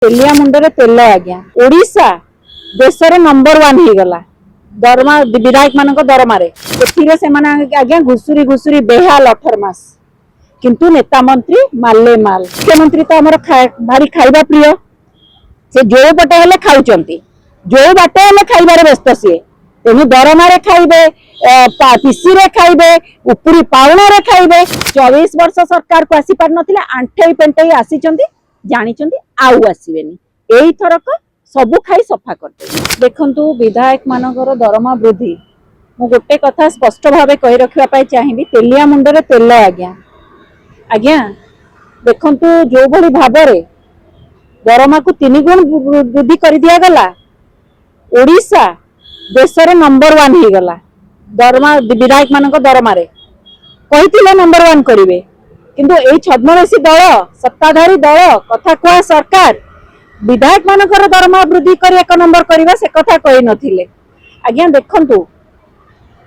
तेलिया मुंडे तेल आज्ञा ओडिशा देशर नंबर 1 हो गला दरमा विधायक मान दरमा आज्ञा घुसुरी घुसुरी बेहाल 18 मास किंतु नेता मंत्री माले माल मुख्यमंत्री तो आमर भारी खाइबा प्रिय से जो पटे हेले खाउचंती जो बाटे हेले खाइबारे व्यस्त सी तेणु दरमारे खाइबे पीसी रे खाइबे उपरी पाउणा रे खाइबे 24 वर्ष सरकार को आसी पार नथिले आंठई पेंटई आसीचंती जानिचंती आउ आसीबेनी एई थरक सबु खाई सफा करते देखंतु विधायक मानकर दरमा वृद्धि मु गोटे कथा स्पष्ट भावे कहि रखिबा पाई चाहिबी तेलिया मुंडरे तेल आज्ञा आज्ञा देखंतु जो भली भाबरे दरमा को 3 गुण वृद्धि कर दिया गला ओडिशा देशर नंबर 1 हो गला दरमा विधायक मानक दरमारे कहिथिले नंबर 1 करिवे किंतु एई छद्मवेशी दल सत्ताधारी दल कथा कुआ सरकार विधायक मानकर दरमा वृद्धि कर 1 नंबर करवा से कथा कहि नथिले आज्ञा देखंतु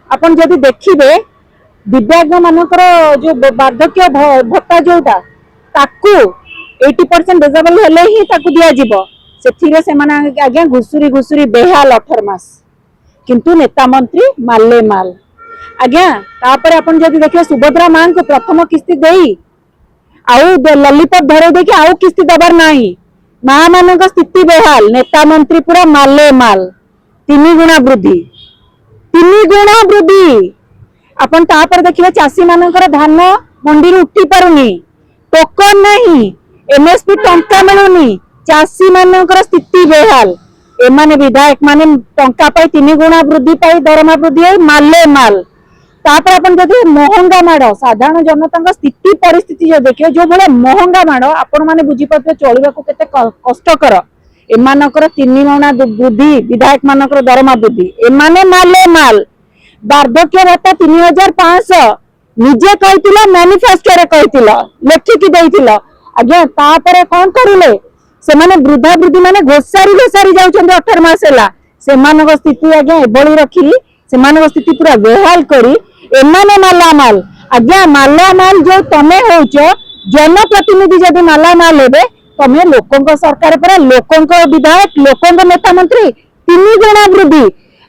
आपण जदि देखिबे दिव्यांग मानकर जो वार्धक्य भत्ता जोटा ताकू 80% डिसेबल हेले ही ताकू दिया जिवो सेथिरे से माने आज्ञा घुसुरी घुसुरी बेहाल 18 मास किंतु नेता मंत्री माले माल आज्ञा तापर आपण जदि देखिए सुभद्रा मां को प्रथम किस्ती देई आउ ललिपत धरे देखि आउ किस्ती दबार नाही मां मानक स्थिति बेहाल नेता मंत्री पूरा माले माल 3 गुणा वृद्धि आपण तापर देखिए चासी मानकर धान मंडी उठी पारुनी टोकन नहीं एमएसपी टंका मिलुनी चासी मानकर स्थिति बेहाल एमाने विधायक माने टंका पाई 3 गुणा वृद्धि पाई दरमा वृद्धि माले माल तापर अपन जदि महंगा माड़ साधारण जनता स्थिति परिस्थिति जो देखिए जो भाई महंगा माड़ आपण माने बुझी पाते चलवा को केते कष्टकर एमानकर 3 गुणा वृद्धि विधायक मानकर दरमा वृद्धि एमाने माले माल वार्धक्य भत्ता 3500 निजे कहितिला मैनिफेस्टो रे कहितिला लेखिकी देइतिला आज्ञा तापर कोन करिले से माने वृद्धा वृद्धि माने घोसारी जाउछन 18 मास हैला से मानक स्थिति आज्ञा एबोली रखी से मानक स्थिति पूरा बेहाल करी एमाने मालामाल आज्ञा मालामाल जो तमे होउछ जनप्रतिनिधि जदि मालामाल हेबे तमे लोकंक सरकार पर लोकंक विधायक लोकंक नेता मंत्री 3 गुणा वृद्धि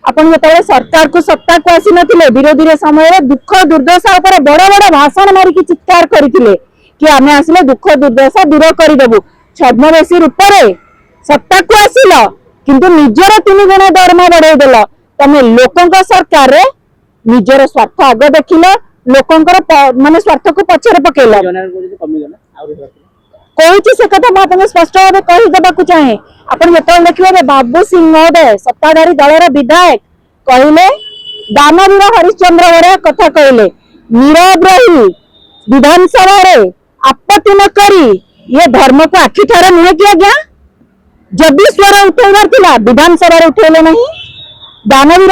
आपण जतले सरकार को सत्ता को आसी नथिले विरोधी रे समय रे दुख दुर्दशा ऊपर बड़ बड़ भाषण मारी की चित्कार करिथिले कि आमे आसले दुख दुर्दशा दूर करि देबु छद्मवेशी रूप रे सत्ता को आसिल किंतु निजर 3 गुणा दरमा बढ़ाई देल तमे लोकंक सरकार रे निजर स्वार्थ आग देखिल लोकंकर माने स्वार्थ को पछरे पकेला कहूँ से कथा मुझे स्पष्ट भाव कही देवाक चाहे आप जो देखिए बाबू सिंह महोदय सत्ताधारी दलर विधायक कहले दानवीर हरिश्चंद्र बड़े कथा कहले नीरव रही विधानसभा आपत्ति न करी ये धर्म को आखि ठार नुहे कि आज्ञा जदि स्वर उठेबार थिला विधानसभा उठेले नहीं दानवीर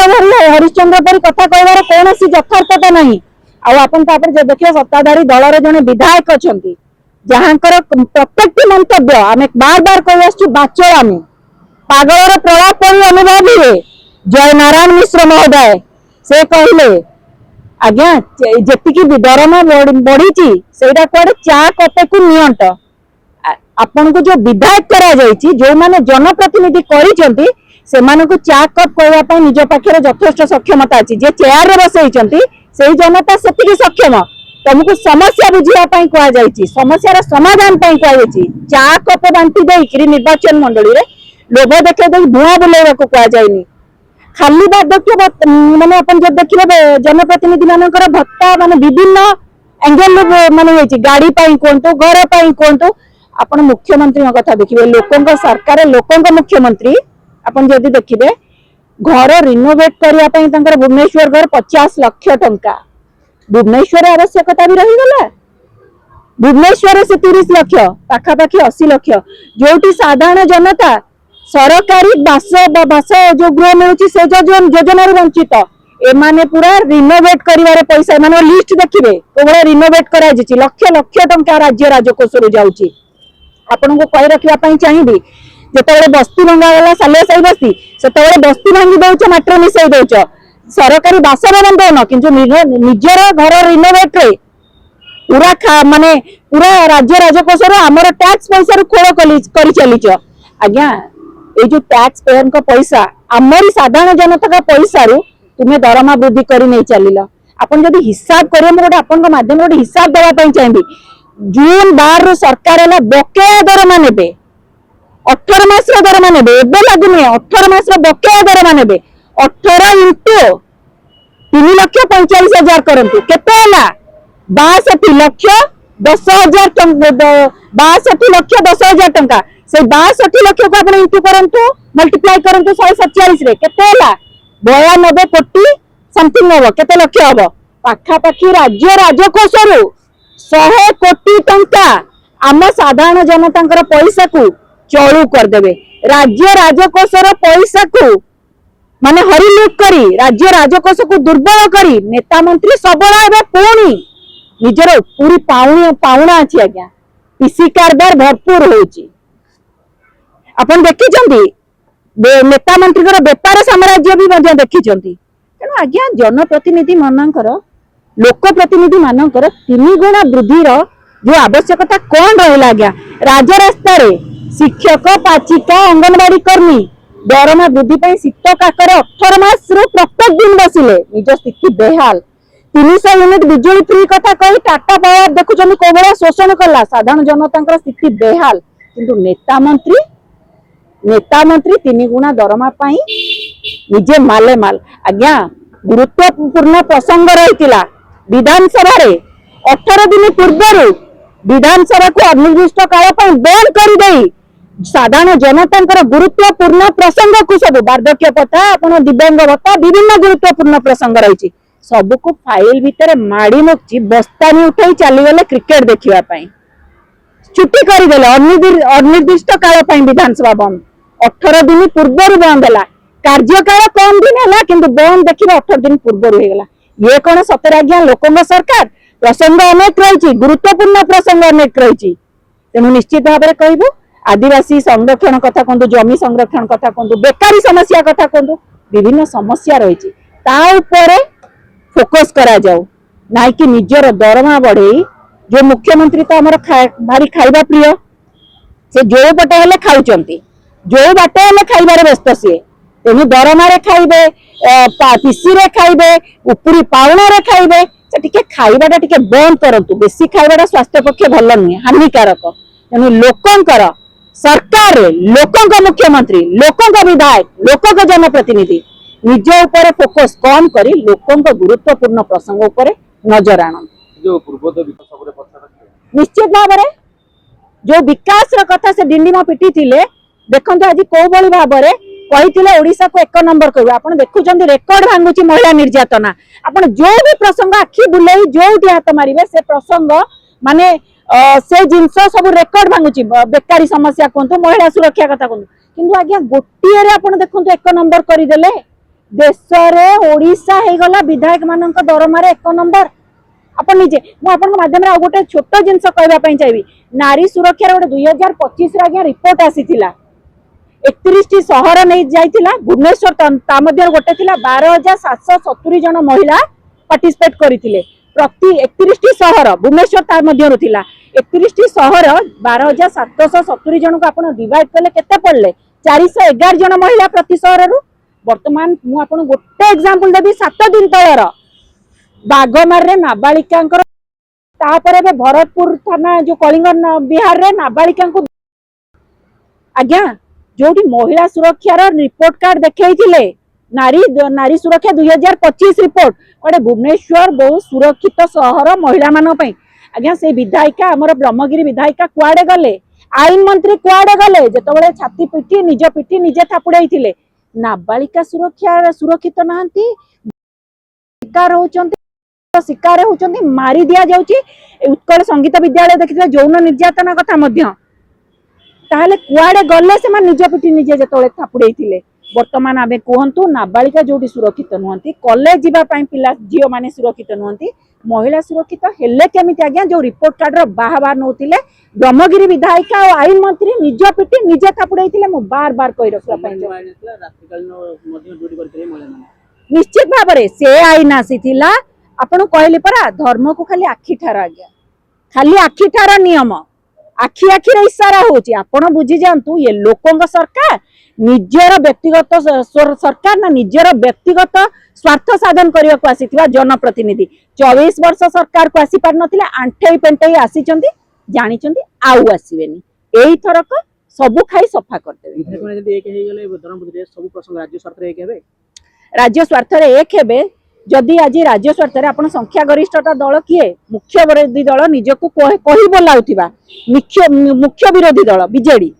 हरिश्चंद्र पर कथा कहबार कौन यथार्थता नहीं आपन जो देखिए सत्ताधारी दलर जने विधायक अछंती जहाँकर प्रत्येक मंतव्य आम बार बार कही आसु बाचलामी पागलर प्रलाप परी अनुभव हुए जय नारायण मिश्र महोदय से कहले आज्ञा जेतिकी दरमा बढ़ी सेटा कुआडे चा कपे को नियंट आपन को जो विधायक करा जायछि जो माने जनप्रतिनिधि करिसंती से मानको चा कप कहवा पय निज पाखरे यथेष्ट सक्षमता अछि जे चेयर रे बसैचंती सेही जनता सेतिकी सक्षम तुमको समस्या बुझिया पई कहा जायछि समस्या रा समाधान पई कहा जायछि चा कप बांटी देई निर्वाचन मंडली रे लोभ देखे दे धुआं बुलेवा को कहा जायनी खाली वार्धक्य माने अपन जब देखिबे जनप्रतिनिधि मानकर भत्ता माने विभिन्न एंगल माने होइछि गाड़ी पई कोंतो घर पई कोंतो अपन मुख्यमंत्री कथा देखिबे लोकंक सरकार लोकंक मुख्यमंत्री अपन जदि देखिबे घर रिनोवेट करिया पई तंकर भुवनेश्वर घर 50 लाख टंका भुवनेश्वर आवश्यकता भी रही गला भुवनेश्वर से 30 लाख पाखापाखि 80 लाख जो साधारण जनता सरकारी बास जो गृह मिलुची से योजना वंचित एमाने पूरा रिनोवेट करिवारे पैसा माने लिस्ट देखिबे कोबरा रिनोवेट करा जिछि लक्ष लक्ष टंका राज्य राजकोष रु जाउची आपन को कहि रखिया पई चाहिबी जेतेबेले बस्ती भंगा गला साले साई बस्ती सेतेबेले बस्ती भांगी दउछ माटर मिसई दउछ सरकारी बासभवन दौन किंतु निजर घर रिनोवेट रे पूरा माने पूरा राज्य राजकोष आमर टैक्स पैसा खोल कर चलीच आज्ञा ये जो टैक्स पेयर का पैसा आमरी साधारण जनता का पैसा रु तुम्हें दरमा वृद्धि कर नहीं चलिल आपन जदि हिसाब करिए मैं गोटे आपन माध्यम गोटे हिसाब देवा चाहिए जून 12 रु सरकार है बकेया दरमा नेबे 18 मास दरमा नेबे एबे लागू नुहे 18 मास बकेया दरमा नेबे 18 इंटू 3,45,000 करंतु केते होला 62 लक्ष 10,000 62 लक्ष 10,000 टंका से 62 लक्ष को आपण इंटू करंतु मल्टीप्लाई करंतु 147 रे केते होला 92 कोटी समथिंग हबो केते लक्ष हबो पाखा पाखी राज्य राजकोष रु 100 कोटी टंका आम साधारण जनता पैसा को चलू करदेवे राज्य राजकोष पैसा को माने हरिलुट करी राज्य राजकोष को दुर्बल करी नेता मंत्री सबल हे पुणी निजर पूरी पाउना अच्छी आज्ञा पीसी कारबार भरपूर होची अपन देखिचंती नेता मंत्री बेपार साम्राज्य भी देखिं तेणु आज्ञा जनप्रतिनिधि मानकर लोक प्रतिनिधि मानकर 3 गुणा वृद्धि जो आवश्यकता कौन रहा आज्ञा राजरास्ता शिक्षक पाचिका अंगनवाड़ी कर्मी दरमा वृद्धि पर शीत काकर 18 मास प्रत्येक दिन बसिले निज स्थिति बेहाल 300 यूनिट बिजुली फ्री कथा कही टाटा पावर देखुं कौ भाया शोषण कला साधारण जनता स्थिति बेहाल किंतु नेता मंत्री 3 गुणा दरमा पाई निजे माले माल आज्ञा गुरुत्वपूर्ण प्रसंग रही विधानसभा 18 दिन पूर्व विधानसभा को अनिर्दिष्ट काल बंद कर दे साधारण जनता गुरुत्वपूर्ण प्रसंग को सब वार्धक्य भत्ता आपण दिव्यांग भत्ता विभिन्न गुरुत्वपूर्ण प्रसंग रही सब को फाइल भितर माड़ी मुक्ति बस्तानी उठाई चलीगले क्रिकेट देखा छुट्टी करदे अनिर्दिष्ट काल विधानसभा बंद 18 दिन पूर्व बंद है कार्यकाल कम दिन है कि बंद देखिए 18 दिन पूर्व होगा ये कौन सतर आज्ञा लोक सरकार प्रसंग अनेक रही गुरुत्वपूर्ण प्रसंग अनेक रही तेणु निश्चित भाव में कहबू आदिवासी संरक्षण कथा कहतु जमी संरक्षण कथा कहतु बेकारी समस्या कथा कहतु विभिन्न समस्या रही फोकस करा जाऊ ना कि निजर दरमा बढ़े जो मुख्यमंत्री तो आमर भारी खाइबा प्रिय से जो पटे हेले खाउचंती जो बाटे हेले खाइबार व्यस्त सी तेणु दरमा खाइबे पीसी रे खाइबे उपरी पाउना रे खाइबे से टिके खाइबाटा टिके बंद करंतु बेसी खाइबाटा स्वास्थ्य पक्षे भल नुहे हानिकारक तेणु लोकंकर सरकार लोकंक मुख्यमंत्री लोकंक विधायक लोकंक जनप्रतिनिधि निज ऊपर फोकस कम करी लोकंक गुरुत्वपूर्ण प्रसंग ऊपर नजर आनंद निश्चित भाव में जो विकास कथा से डिंडिमा पिटी थिले देखंतु आज को बळी भाव में कही ओडिशा को 1 नंबर करू आपण देखुचंदी रेकॉर्ड भांगुची महिला निर्यातना आपण जो भी प्रसंग आखि बुलाई जो हाथ मारिबे से प्रसंग माने से जिनस सब रेकॉर्ड भांगुची बेकारी समस्या कहतु महिला सुरक्षा कथा कहतु किंतु आज्ञा गोटे आपण देखंतु 1 नंबर करदेले देश रे ओडिशा हे गला विधायक मानक दरमा रे 1 नंबर आपण निजे मु आपण माध्यम रे आ गोटे छोट जिनस कहबा पई चाहिबी नारी सुरक्षा रे गोटे 2025 रे आज्ञा रिपोर्ट आसीथिला 31 टी शहर नहीं जाइथिला भुवनेश्वर ता मध्य गोटे थिला 12,770 जन महिला पार्टिसिपेट करथिले प्रति 31 टी शहर भुवनेश्वर ता मध्य थिला 31 टी शहर 12,770 जन को आपण डिवाइड करले केते पड़ले 411 जन महिला प्रति शहर रु वर्तमान मु आपण गोटे एग्जांपल देबी 7 दिन तळर बागमार रे नाबालिकांकर तापरे बे भरतपुर थाना जो कलिंग बिहार रे नाबालिका को आज्ञा जोटी महिला सुरक्षा रिपोर्ट कार्ड देखैथिले नारी सुरक्षा 2025 रिपोर्ट गोटे भुवनेश्वर बहुत सुरक्षित शहर महिला मान पई आज्ञा से विधायिका हमर ब्रह्मगिरी विधायिका कुआडे गले आईन मंत्री कुआडे गले जेतबेले छाती पिटी निजे थापुड़ाइथिले नाबालिका सुरक्षा सुरक्षित नाहंती शिकार होचंती मारी दिया जाउची उत्कल संगीत विद्यालय देखिथिले यौन निर्यातना कथा मध्य ताहले कुआडे गले से निज पिटी निजे जेतबेले थापुड़ाइथिले वर्तमान आमे कहंतु नाबालिका जोटी सुरक्षित नुहंती कॉलेज जीवा पई पिला जियो माने सुरक्षित नुहंती महिला सुरक्षित हेले केमिति आज्ञा जो रिपोर्ट कार्ड रो बाहर नउतिले ब्रह्मगिरी विधायिका और आईन मंत्री निज पिटी निजे थापुड़ाइथिले मु बार बार कहि रखला पई निश्चित भाव में से आईन आसीथिला आपण कहले परा धर्म को खाली आखि ठार आज्ञा खाली आखि ठार नियम आखि आखिर इशारा होची आपण बुझी जानतु ये लोकंग सरकार निजर व्यक्तिगत सरकार ना निजर व्यक्तिगत स्वार्थ साधन करने को आसीथिबा जनप्रतिनिधि 24 वर्ष सरकार को आसी पार नथिले आंठेई पेंटेई आसीचंदी जानिचंदी आउ आसीबेनी एई थरक सबु खाई सफा कर देबे विधायक माने जदी एक हे गेले धर्मपुरी सब प्रसंग राज्य सरकार एक हेबे राज्य स्वार्थ रे एक हेबे जदि आज राज्य स्वार्थ रे आपण संख्या गरिष्ठता दल किए मुख्य विरोधी दल निजको कहि बोलाउथिबा मुख्य विरोधी दल बीजेडी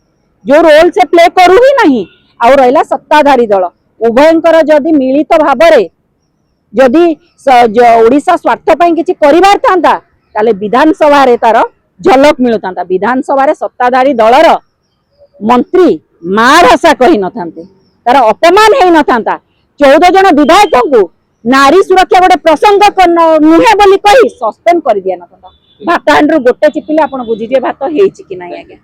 जो रोल से प्ले करू ही नहीं आउ रहिला सत्ताधारी दल उभयंकर जदि मिलित भाबरे जदि ओडिशा स्वार्थ पई किछि करिवार थांता ताले विधानसभा रे तार झलक मिलुतांता विधानसभा रे सत्ताधारी दलर मंत्री मां भाषा कहि न थांते तार अपमान हेई न थांता 14 जन विधायकों को नारी सुरक्षा गोटे प्रसंग नुहे बोली कही सस्पेंड कर दिया न भात हांडू गोटे चिपिले आपण बुझीजे भात हेइछि कि नाही आज्ञा।